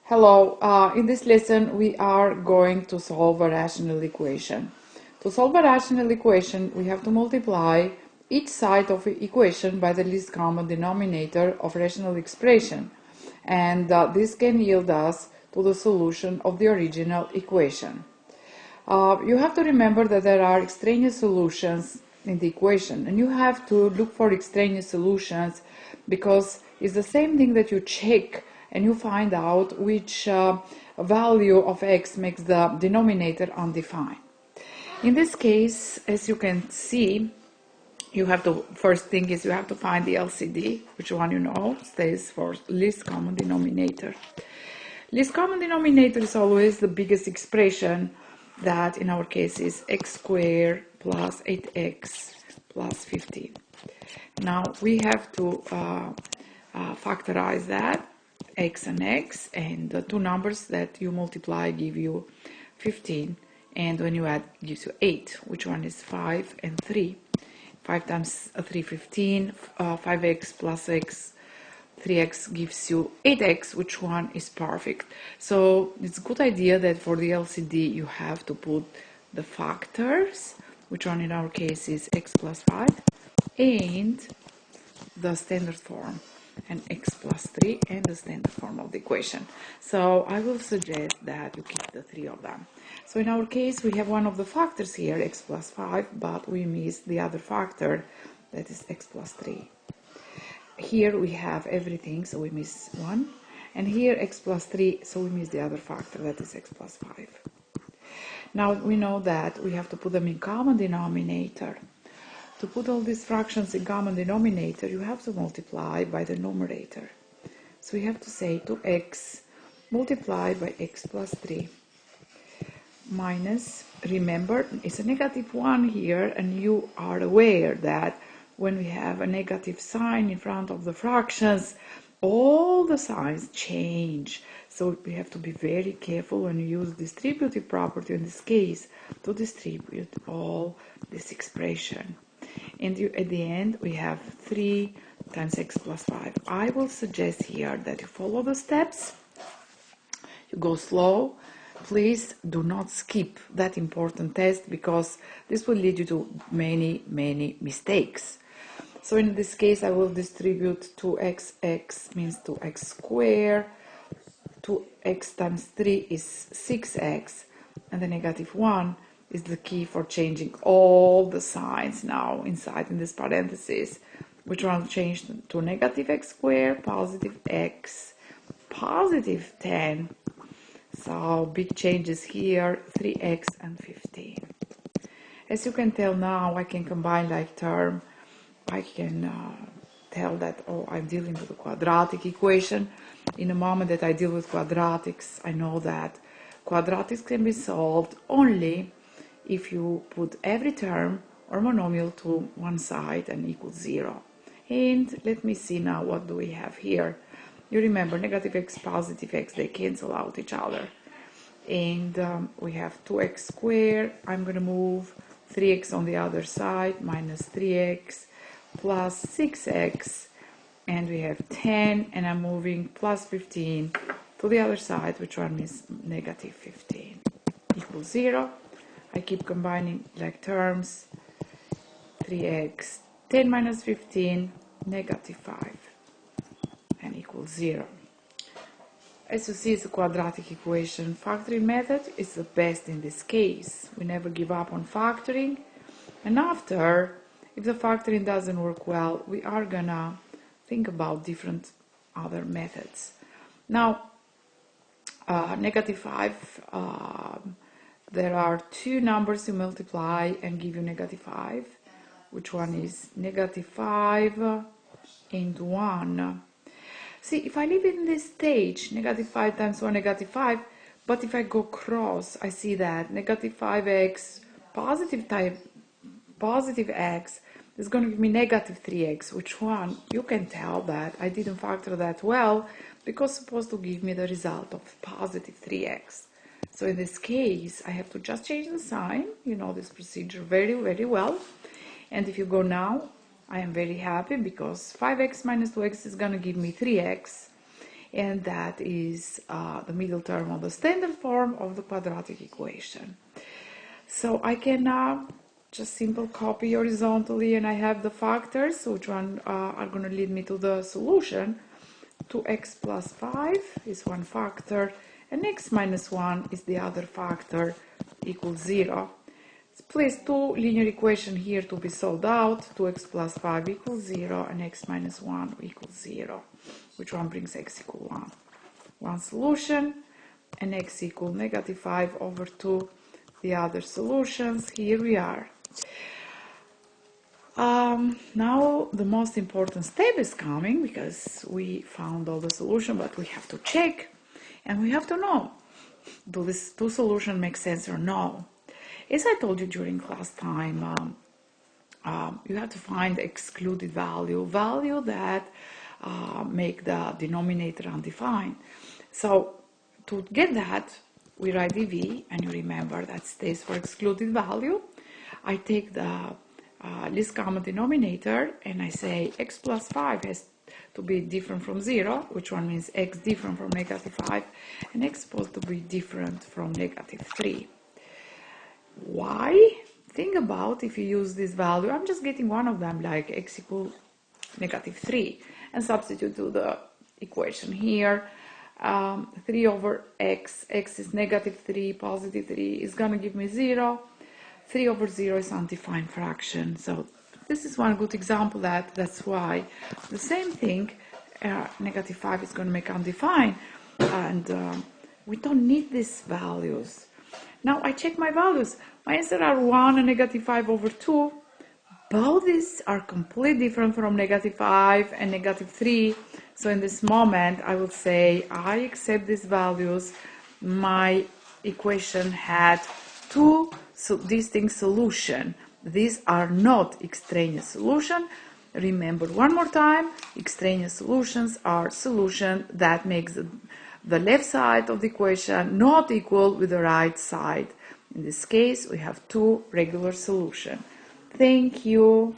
Hello, in this lesson we are going to solve a rational equation. To solve a rational equation, we have to multiply each side of the equation by the least common denominator of rational expression, and this can yield us to the solution of the original equation. You have to remember that there are extraneous solutions in the equation, and you have to look for extraneous solutions because it's the same thing that you check and you find out which value of x makes the denominator undefined. In this case, as you can see, you have to, first thing is you have to find the LCD, which one you know stays for least common denominator. Least common denominator is always the biggest expression, that in our case is x squared plus 8x plus 15. Now we have to factorize that, x and x, and the two numbers that you multiply give you 15, and when you add gives you 8, which one is 5 and 3. 5 times 3, 15, 5x plus x, 3x gives you 8x, which one is perfect. So it's a good idea that for the LCD you have to put the factors, which one in our case is x plus 5, and the standard form, and x plus 3 and the standard form of the equation. So I will suggest that you keep the three of them. So in our case we have one of the factors here, x plus 5, but we miss the other factor, that is x plus 3. Here we have everything, so we miss 1, and here x plus 3, so we miss the other factor, that is x plus 5. Now we know that we have to put them in common denominator. To put all these fractions in common denominator, you have to multiply by the numerator. So we have to say 2x multiplied by x plus 3 minus, remember, it's a negative 1 here, and you are aware that when we have a negative sign in front of the fractions, all the signs change. So we have to be very careful when you use distributive property in this case to distribute all this expression. And at the end we have 3 times x plus 5. I will suggest here that you follow the steps, you go slow. Please do not skip that important test because this will lead you to many mistakes. So in this case I will distribute 2x means 2x squared, 2x times 3 is 6x, and the negative 1 is the key for changing all the signs now inside in this parenthesis, which one changed to negative x squared, positive x, positive 10. So big changes here, 3x and 15. As you can tell now, I can combine like term. I can tell that, oh, I'm dealing with a quadratic equation. In the moment that I deal with quadratics, I know that quadratics can be solved only if you put every term or monomial to one side and equals 0. And let me see now, what do we have here? You remember negative x, positive x, they cancel out each other. And we have 2x squared. I'm going to move 3x on the other side, minus 3x plus 6x, and we have 10, and I'm moving plus 15 to the other side, which one is negative 15, equals 0. I keep combining like terms, 3x, 10 minus 15, negative 5, and equals 0. As you see, it's a quadratic equation. Factoring method is the best in this case. We never give up on factoring. And after, if the factoring doesn't work well, we are gonna think about different other methods. Now, negative 5, there are two numbers you multiply and give you negative 5. Which one is negative 5 and 1? See, if I leave it in this stage, negative 5 times 1, negative 5, but if I go cross, I see that negative 5x, positive x, is going to give me negative 3x. Which one? You can tell that I didn't factor that well, because it's supposed to give me the result of positive 3x. So in this case, I have to just change the sign. You know this procedure very well. And if you go now, I am very happy because 5x minus 2x is going to give me 3x. and that is the middle term of the standard form of the quadratic equation. So I can now just simple copy horizontally, and I have the factors, which one are going to lead me to the solution. 2x plus 5 is one factor, and x minus 1 is the other factor, equals 0. Let's place two linear equations here to be solved out. 2x plus 5 equals 0, and x minus 1 equals 0. Which one brings x equal 1? One solution, and x equal negative 5 over 2. The other solutions, here we are. Now the most important step is coming, because we found all the solution, but we have to check, and we have to know, do these two solutions make sense or no? As I told you during class time, you have to find excluded value that make the denominator undefined. So to get that, we write dv, and you remember that stays for excluded value. I take the least common denominator, and I say x plus 5 has to be different from 0, which one means x different from negative 5, and x supposed to be different from negative 3. Why? Think about if you use this value. I'm just getting one of them, like x equal negative 3, and substitute to the equation here. 3 over x is negative 3, positive 3 is going to give me 0. 3 over 0 is undefined fraction. So this is one good example that's why the same thing, negative 5 is going to make undefined, and we don't need these values. Now I check my values. My answers are 1 and negative 5 over 2. Both these are completely different from negative 5 and negative 3. So in this moment, I will say I accept these values. My equation had two distinct solutions. These are not extraneous solutions. Remember one more time, extraneous solutions are solutions that makes the left side of the equation not equal with the right side. In this case, we have two regular solutions. Thank you.